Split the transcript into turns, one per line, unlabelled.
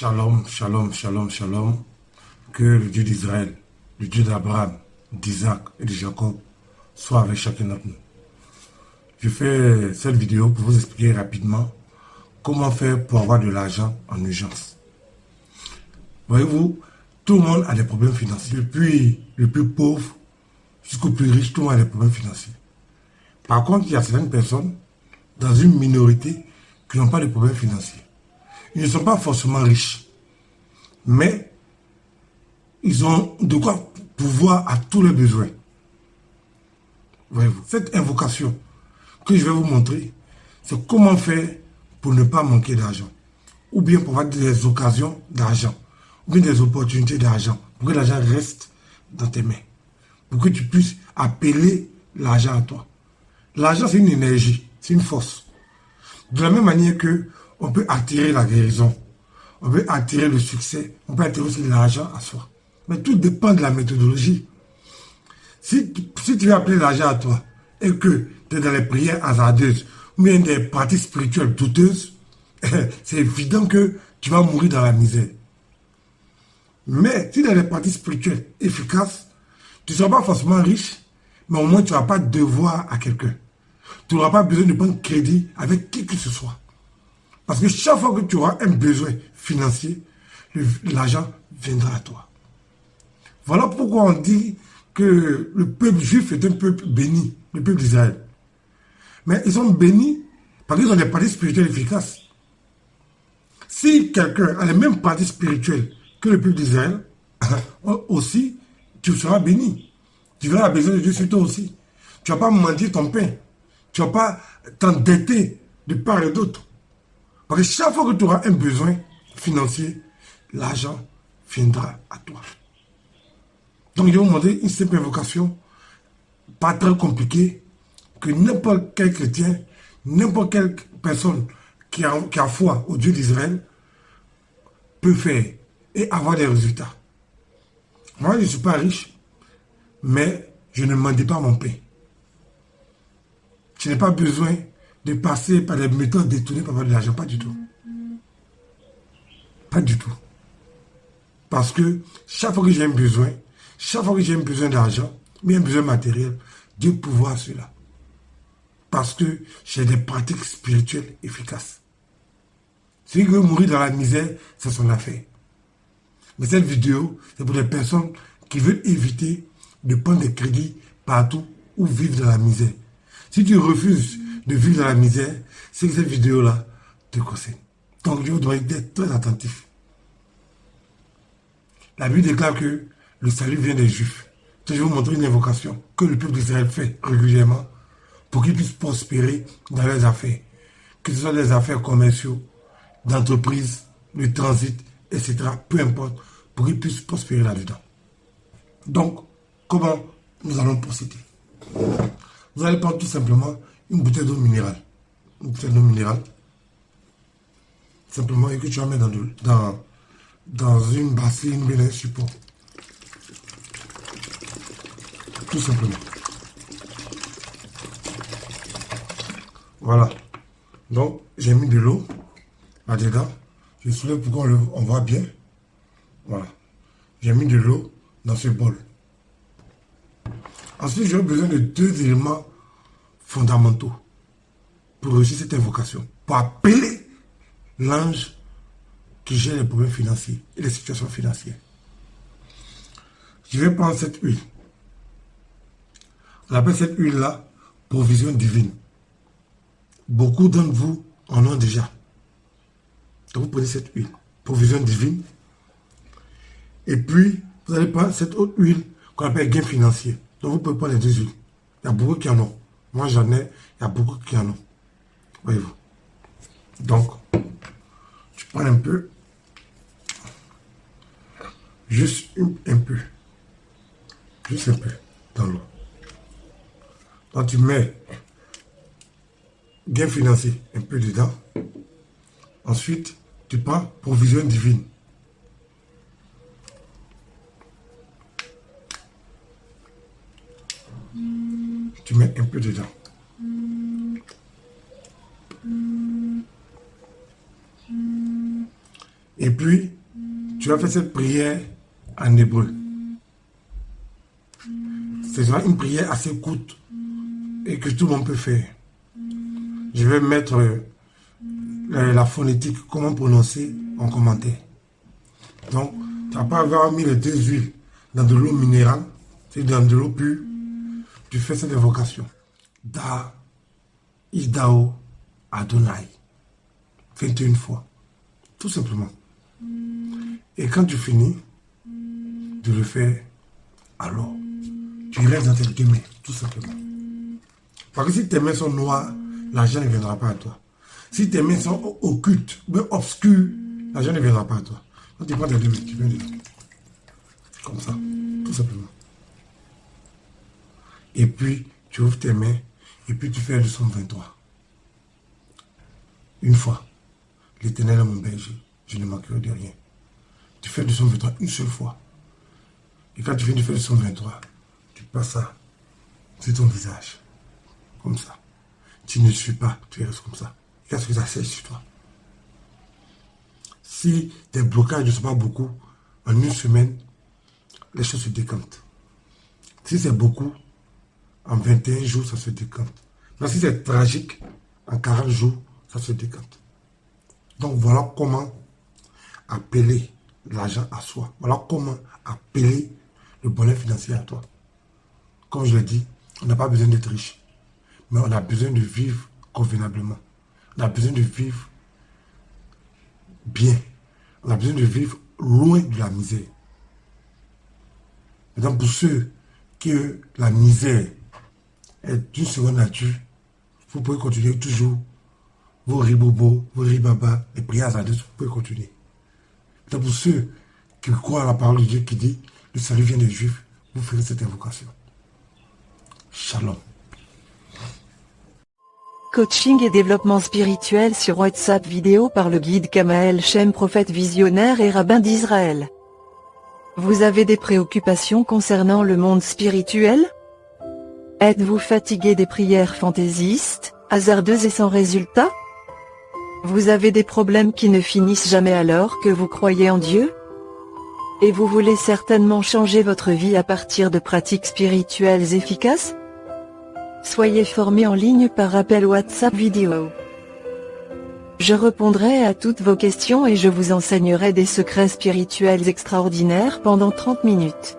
Shalom, shalom, shalom, shalom. Que le Dieu d'Israël, le Dieu d'Abraham, d'Isaac et de Jacob soit avec chacun d'entre nous. Je fais cette vidéo pour vous expliquer rapidement comment faire pour avoir de l'argent en urgence. Voyez-vous, tout le monde a des problèmes financiers. Depuis le plus pauvre jusqu'au plus riche, tout le monde a des problèmes financiers. Par contre, il y a certaines personnes dans une minorité qui n'ont pas de problèmes financiers. Ils ne sont pas forcément riches, mais ils ont de quoi pouvoir à tous leurs besoins. Voyez-vous, cette invocation que je vais vous montrer, c'est comment faire pour ne pas manquer d'argent, ou bien pour avoir des occasions d'argent, ou bien des opportunités d'argent, pour que l'argent reste dans tes mains, pour que tu puisses appeler l'argent à toi. L'argent, c'est une énergie, c'est une force. De la même manière que on peut attirer la guérison, on peut attirer le succès, on peut attirer aussi l'argent à soi. Mais tout dépend de la méthodologie. Si tu veux appeler l'argent à toi et que tu es dans les prières hasardeuses ou bien des pratiques spirituelles douteuses, c'est évident que tu vas mourir dans la misère. Mais si tu as des pratiques spirituelles efficaces, tu ne seras pas forcément riche, mais au moins tu n'auras pas de devoir à quelqu'un. Tu n'auras pas besoin de prendre crédit avec qui que ce soit. Parce que chaque fois que tu auras un besoin financier, l'argent viendra à toi. Voilà pourquoi on dit que le peuple juif est un peuple béni, le peuple d'Israël. Mais ils sont bénis parce qu'ils ont des pratiques spirituelles efficaces. Si quelqu'un a les mêmes pratiques spirituelles que le peuple d'Israël, aussi, tu seras béni. Tu verras la besoin de Dieu sur toi aussi. Tu ne vas pas mendier ton pain. Tu ne vas pas t'endetter de part et d'autre. Parce que chaque fois que tu auras un besoin financier, l'argent viendra à toi. Donc, je vais vous montrer une simple invocation, pas très compliquée, que n'importe quel chrétien, n'importe quelle personne qui a foi au Dieu d'Israël peut faire et avoir des résultats. Moi, je ne suis pas riche, mais je ne mendie pas mon pain. Je n'ai pas besoin de passer par des méthodes détournées pour avoir de l'argent, pas du tout. Pas du tout. Parce que chaque fois que j'ai un besoin, chaque fois que j'ai un besoin d'argent, mais un besoin matériel, Dieu pourvoit cela. Parce que j'ai des pratiques spirituelles efficaces. Celui qui veut mourir dans la misère, c'est son affaire. Mais cette vidéo, c'est pour les personnes qui veulent éviter de prendre des crédits partout ou vivre dans la misère. Si tu refuses de vivre dans la misère, c'est que cette vidéo-là te concerne. Donc, je vous dois être très attentif. La Bible déclare que le salut vient des Juifs. Je vais vous montrer une invocation que le peuple d'Israël fait régulièrement pour qu'ils puissent prospérer dans leurs affaires. Que ce soit des affaires commerciaux, d'entreprise, de transit, etc. Peu importe, pour qu'ils puissent prospérer là-dedans. Donc, comment nous allons procéder? Vous allez prendre tout simplement une bouteille d'eau minérale. Une bouteille d'eau minérale. Simplement, et que tu vas mettre dans une bassine, bien un support. Tout simplement. Voilà. Donc, j'ai mis de l'eau là-dedans. Je soulève pour qu'on voit bien. Voilà. J'ai mis de l'eau dans ce bol. Ensuite, j'aurai besoin de deux éléments fondamentaux pour réussir cette invocation. Pour appeler l'ange qui gère les problèmes financiers et les situations financières. Je vais prendre cette huile. On appelle cette huile-là provision divine. Beaucoup d'entre vous en ont déjà. Donc vous prenez cette huile, provision divine. Et puis, vous allez prendre cette autre huile qu'on appelle gain financier. Donc vous pouvez prendre les deux huiles. Il y a beaucoup qui en ont. Moi j'en ai, il y a beaucoup qui en ont. Voyez-vous. Donc, tu prends un peu. Juste un peu. Juste un peu dans l'eau. Donc tu mets gain financier un peu dedans. Ensuite, tu prends provision divine. Tu mets un peu dedans. Et puis, tu vas faire cette prière en hébreu. C'est une prière assez courte et que tout le monde peut faire. Je vais mettre la phonétique, comment prononcer en commentaire. Donc, tu vas pas avoir mis les 2 huiles dans de l'eau minérale, c'est dans de l'eau pure. Tu fais cette invocation. Da, Isdao, Adonai. 21 fois. Tout simplement. Et quand tu finis de le faire, alors, tu restes dans tes mains, tout simplement. Parce que si tes mains sont noires, l'argent ne viendra pas à toi. Si tes mains sont occultes, obscures, l'argent ne viendra pas à toi. Donc tu prends tes 2 mains, tu viens dedans. Comme ça, tout simplement. Et puis, tu ouvres tes mains, et puis tu fais le psaume 23. Une fois. L'Éternel est mon berger, je ne manquerai de rien. Tu fais le psaume 23 une seule fois. Et quand tu finis de faire le psaume 23, tu passes ça sur ton visage. Comme ça. Tu ne suis pas, tu restes comme ça. Qu'est-ce que ça sèche sur toi? Si tes blocages ne sont pas beaucoup, en une semaine, les choses se décantent. Si c'est beaucoup, en 21 jours, ça se décante. Mais si c'est tragique, en 40 jours, ça se décante. Donc voilà comment appeler l'argent à soi. Voilà comment appeler le bonheur financier à toi. Comme je l'ai dit, on n'a pas besoin d'être riche. Mais on a besoin de vivre convenablement. On a besoin de vivre bien. On a besoin de vivre loin de la misère. Maintenant, pour ceux que la misère est d'une seconde nature, vous pouvez continuer toujours vos ribobos, vos ribabas, les prières à Dieu, vous pouvez continuer. Maintenant, pour ceux qui croient à la parole de Dieu qui dit le salut vient des Juifs, vous ferez cette invocation. Shalom.
Coaching et développement spirituel sur WhatsApp vidéo par le guide Kamael Shem, prophète visionnaire et rabbin d'Israël. Vous avez des préoccupations concernant le monde spirituel? Êtes-vous fatigué des prières fantaisistes, hasardeuses et sans résultat? Vous avez des problèmes qui ne finissent jamais alors que vous croyez en Dieu? Et vous voulez certainement changer votre vie à partir de pratiques spirituelles efficaces? Soyez formé en ligne par appel WhatsApp vidéo. Je répondrai à toutes vos questions et je vous enseignerai des secrets spirituels extraordinaires pendant 30 minutes.